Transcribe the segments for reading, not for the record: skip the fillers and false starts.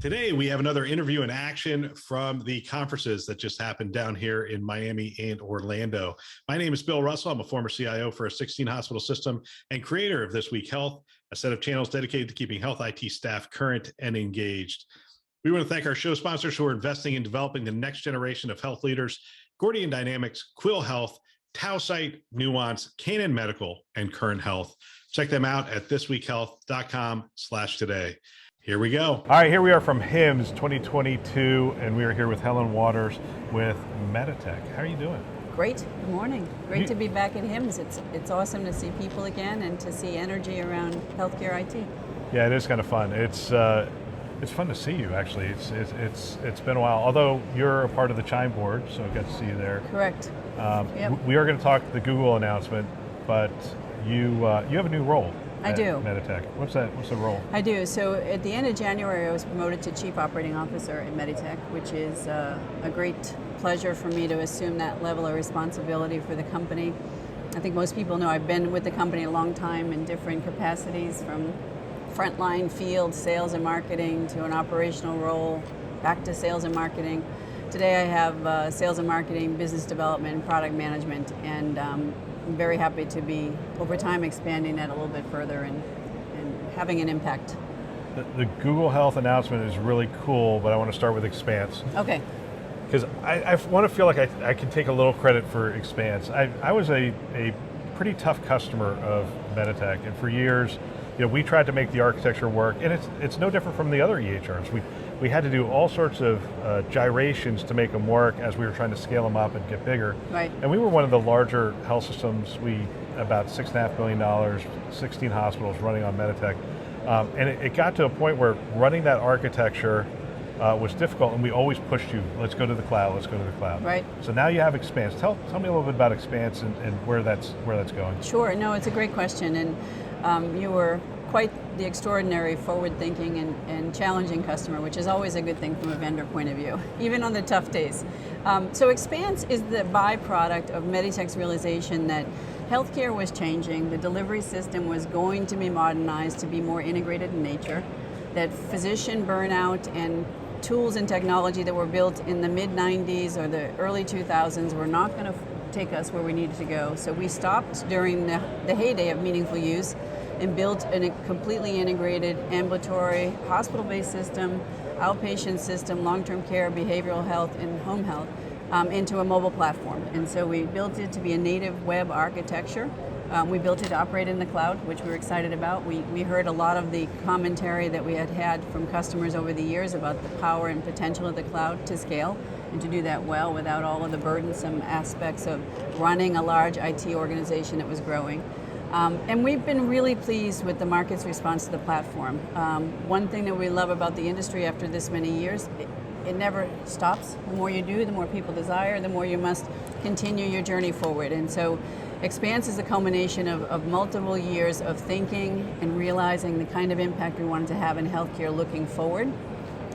Today, we have another interview in action from the conferences that just happened down here in Miami and Orlando. My name is Bill Russell. I'm a former CIO for a 16-hospital system and creator of This Week Health, a set of channels dedicated to keeping health IT staff current and engaged. We want to thank our show sponsors who are investing in developing the next generation of health leaders: Gordian Dynamics, Quill Health, Tausight, Nuance, Canon Medical, and Current Health. Check them out at thisweekhealth.com/today. Here we go. All right, here we are from HIMSS 2022, and we are here with Helen Waters with MEDITECH. How are you doing? Great. Good morning. Great to be back at HIMSS. It's awesome to see people again and to see energy around healthcare IT. Yeah, it is kind of fun. It's fun to see you, actually. It's been a while. Although you're a part of the Chime board, so I got to see you there. Correct. Yep. We are going to talk the Google announcement, but you have a new role. I do. MEDITECH. What's the role? I do. So at the end of January, I was promoted to Chief Operating Officer at MEDITECH, which is a great pleasure for me to assume that level of responsibility for the company. I think most people know I've been with the company a long time in different capacities, from frontline field sales and marketing to an operational role, back to sales and marketing. Today I have sales and marketing, business development, product management, and I'm very happy to be, over time, expanding that a little bit further and having an impact. The Google Health announcement is really cool, but I want to start with Expanse. Okay. Because I want to feel like I can take a little credit for Expanse. I was a pretty tough customer of MEDITECH, and for years, we tried to make the architecture work, and it's no different from the other EHRs. We had to do all sorts of gyrations to make them work as we were trying to scale them up and get bigger. Right. And we were one of the larger health systems. About $6.5 billion, 16 hospitals running on MEDITECH. And it got to a point where running that architecture was difficult, and we always pushed you, let's go to the cloud, let's go to the cloud. Right. So now you have Expanse. Tell me a little bit about Expanse and where that's going. Sure. No, it's a great question, and you were quite the extraordinary, forward-thinking and challenging customer, which is always a good thing from a vendor point of view, even on the tough days. So Expanse is the byproduct of MEDITECH's realization that healthcare was changing, the delivery system was going to be modernized to be more integrated in nature, that physician burnout and tools and technology that were built in the mid-90s or the early 2000s were not going to take us where we needed to go. So we stopped during the heyday of meaningful use and built a completely integrated ambulatory, hospital-based system, outpatient system, long-term care, behavioral health, and home health into a mobile platform. And so we built it to be a native web architecture. We built it to operate in the cloud, which we were excited about. We heard a lot of the commentary that we had from customers over the years about the power and potential of the cloud to scale and to do that well without all of the burdensome aspects of running a large IT organization that was growing. And we've been really pleased with the market's response to the platform. One thing that we love about the industry after this many years, it never stops. The more you do, the more people desire, the more you must continue your journey forward. And so Expanse is a culmination of multiple years of thinking and realizing the kind of impact we wanted to have in healthcare looking forward,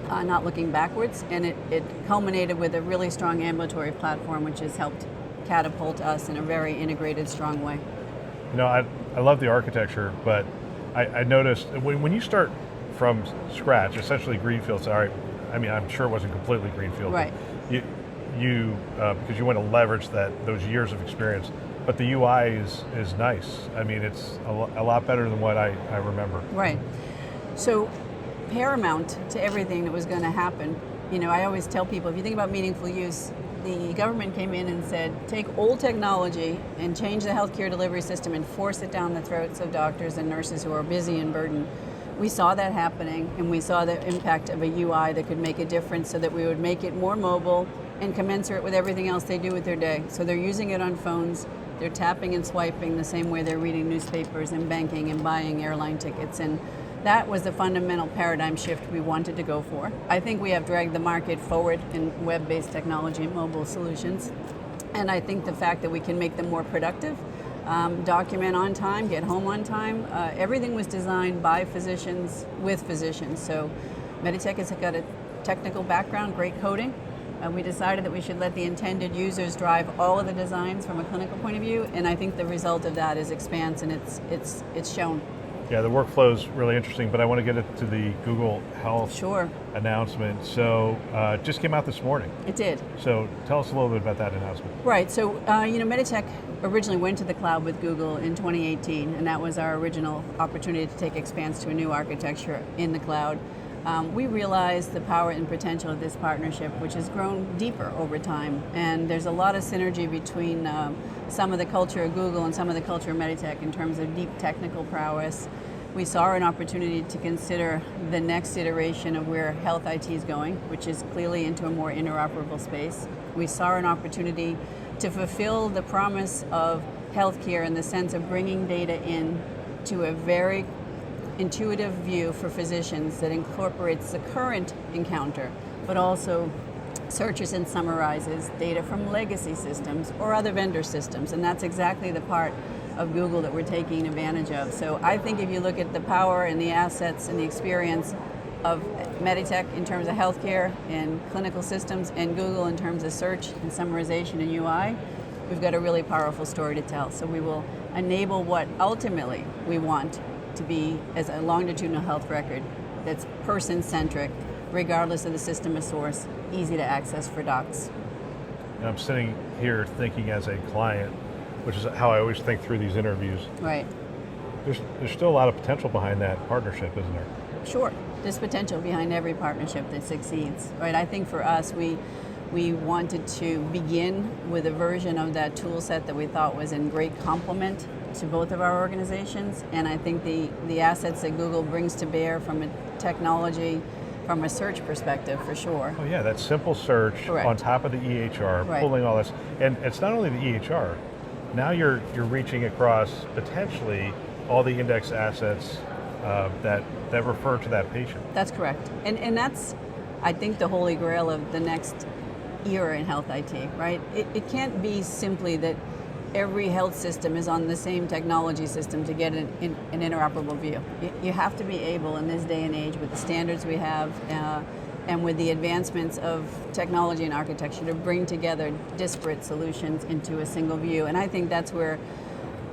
not looking backwards. And it culminated with a really strong ambulatory platform, which has helped catapult us in a very integrated, strong way. I love the architecture, but I noticed when you start from scratch, essentially greenfield. Sorry, I mean, I'm sure it wasn't completely greenfield. Right. You because you want to leverage those years of experience, but the UI is nice. I mean, it's a lot better than what I remember. Right. So paramount to everything that was going to happen, I always tell people, if you think about meaningful use, the government came in and said, take old technology and change the healthcare delivery system and force it down the throats of doctors and nurses who are busy and burdened. We saw that happening, and we saw the impact of a UI that could make a difference so that we would make it more mobile and commensurate with everything else they do with their day. So they're using it on phones, they're tapping and swiping the same way they're reading newspapers and banking and buying airline tickets. And that was the fundamental paradigm shift we wanted to go for. I think we have dragged the market forward in web-based technology and mobile solutions. And I think the fact that we can make them more productive, document on time, get home on time, everything was designed by physicians with physicians. So MEDITECH has got a technical background, great coding. We decided that we should let the intended users drive all of the designs from a clinical point of view, and I think the result of that is Expanse, and it's shown. Yeah, the workflow is really interesting, but I want to get into the Google Health Sure. announcement. So it just came out this morning. It did. So tell us a little bit about that announcement. Right, so MEDITECH originally went to the cloud with Google in 2018, and that was our original opportunity to take Expanse to a new architecture in the cloud. We realized the power and potential of this partnership, which has grown deeper over time, and there's a lot of synergy between some of the culture of Google and some of the culture of MEDITECH in terms of deep technical prowess. We saw an opportunity to consider the next iteration of where health IT is going, which is clearly into a more interoperable space. We saw an opportunity to fulfill the promise of healthcare in the sense of bringing data in to a very intuitive view for physicians that incorporates the current encounter, but also searches and summarizes data from legacy systems or other vendor systems, and that's exactly the part of Google that we're taking advantage of. So I think if you look at the power and the assets and the experience of MEDITECH in terms of healthcare and clinical systems, and Google in terms of search and summarization and UI, we've got a really powerful story to tell. So we will enable what ultimately we want to be as a longitudinal health record that's person-centric, regardless of the system of source, easy to access for docs. And I'm sitting here thinking as a client, which is how I always think through these interviews. Right. There's still a lot of potential behind that partnership, isn't there? Sure, there's potential behind every partnership that succeeds, right? I think for us, we wanted to begin with a version of that tool set that we thought was in great complement to both of our organizations, and I think the assets that Google brings to bear from a technology, from a search perspective, for sure. Oh yeah, that simple search Correct. on top of the EHR, Right. pulling all this, and it's not only the EHR. Now you're reaching across potentially all the index assets that refer to that patient. That's correct, and that's, I think, the holy grail of the next era in health IT, right? It can't be simply that every health system is on the same technology system to get an interoperable view. You have to be able in this day and age with the standards we have and with the advancements of technology and architecture to bring together disparate solutions into a single view. And I think that's where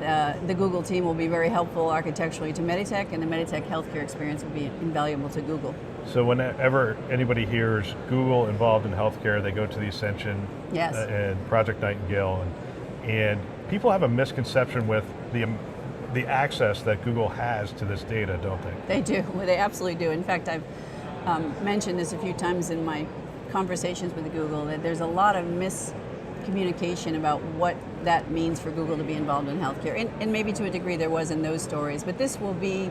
the Google team will be very helpful architecturally to MEDITECH, and the MEDITECH healthcare experience will be invaluable to Google. So whenever anybody hears Google involved in healthcare, they go to the Ascension Yes. And Project Nightingale, and people have a misconception with the access that Google has to this data, don't they? They do. Well, they absolutely do. In fact, I've mentioned this a few times in my conversations with Google, that there's a lot of miscommunication about what that means for Google to be involved in healthcare. And maybe to a degree there was in those stories, but this will be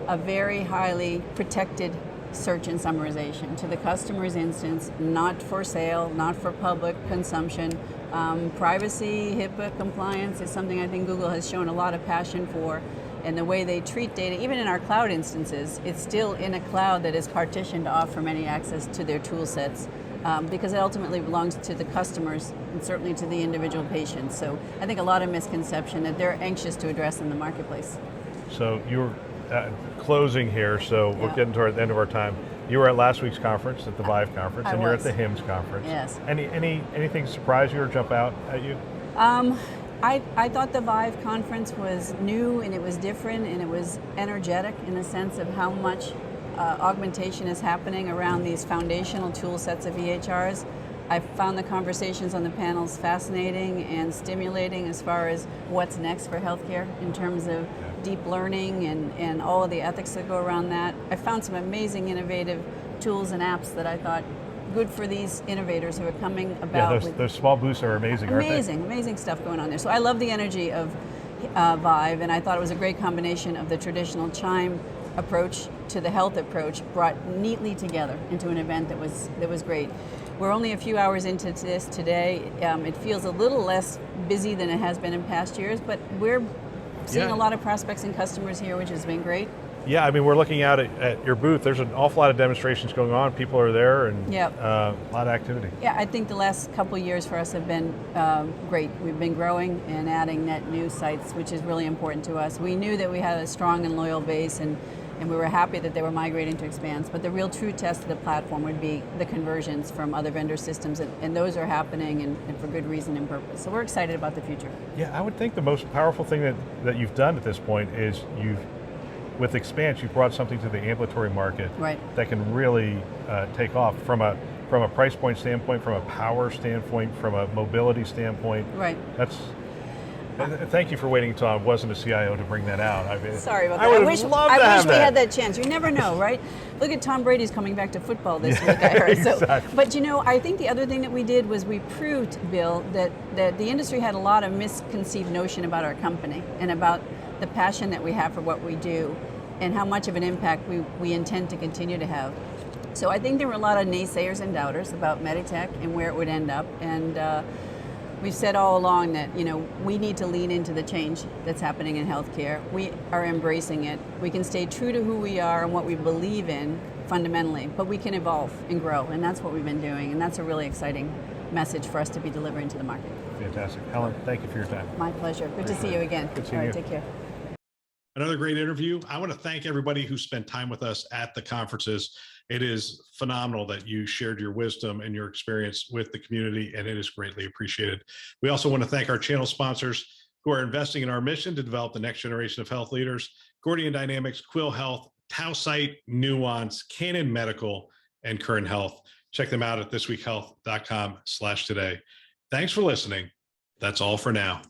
a very highly protected search and summarization to the customer's instance, not for sale, not for public consumption. Privacy, HIPAA compliance is something I think Google has shown a lot of passion for, and the way they treat data, even in our cloud instances, it's still in a cloud that is partitioned off from any access to their tool sets, because it ultimately belongs to the customers and certainly to the individual patients. So I think a lot of misconception that they're anxious to address in the marketplace. So you're closing here, so we're Yeah. getting toward the end of our time. You were at last week's conference, at the Vive Conference, I and you're at was. the HIMSS conference. Yes. Anything surprise you or jump out at you? I thought the Vive conference was new, and it was different, and it was energetic in the sense of how much augmentation is happening around these foundational tool sets of EHRs. I found the conversations on the panels fascinating and stimulating as far as what's next for healthcare in terms of deep learning and all of the ethics that go around that. I found some amazing innovative tools and apps that I thought good for these innovators who are coming about. Yeah, those small booths are amazing, aren't they? Amazing stuff going on there. So I love the energy of Vive, and I thought it was a great combination of the traditional Chime approach to the health approach brought neatly together into an event that was great. We're only a few hours into this today. It feels a little less busy than it has been in past years, but we're seeing a lot of prospects and customers here, which has been great. Yeah, I mean, we're looking out at your booth. There's an awful lot of demonstrations going on. People are there, and a lot of activity. Yeah, I think the last couple of years for us have been great. We've been growing and adding net new sites, which is really important to us. We knew that we had a strong and loyal base, and we were happy that they were migrating to Expanse, but the real true test of the platform would be the conversions from other vendor systems, and those are happening, and for good reason and purpose. So we're excited about the future. Yeah, I would think the most powerful thing that you've done at this point is with Expanse, you brought something to the ambulatory market Right. that can really take off from a price point standpoint, from a power standpoint, from a mobility standpoint. Right. That's. Thank you for waiting until I wasn't a CIO to bring that out. I mean, Sorry about that. I I would wish, have loved I to wish have we that. had that chance. You never know, right? Look at Tom Brady's coming back to football this week, I heard. Exactly. But you know, I think the other thing that we did was we proved, Bill, that the industry had a lot of misconceived notion about our company and about the passion that we have for what we do and how much of an impact we intend to continue to have. So I think there were a lot of naysayers and doubters about MEDITECH and where it would end up. And we've said all along that, you know, we need to lean into the change that's happening in healthcare. We are embracing it. We can stay true to who we are and what we believe in fundamentally, but we can evolve and grow, and that's what we've been doing, and that's a really exciting message for us to be delivering to the market. Fantastic. Helen, thank you for your time. My pleasure. Good to see you again. Good seeing All right, you. take care. Another great interview. I want to thank everybody who spent time with us at the conferences. It is phenomenal that you shared your wisdom and your experience with the community, and it is greatly appreciated. We also want to thank our channel sponsors who are investing in our mission to develop the next generation of health leaders: Gordian Dynamics, Quill Health, Tausight, Nuance, Canon Medical, and Current Health. Check them out at thisweekhealth.com/today. Thanks for listening. That's all for now.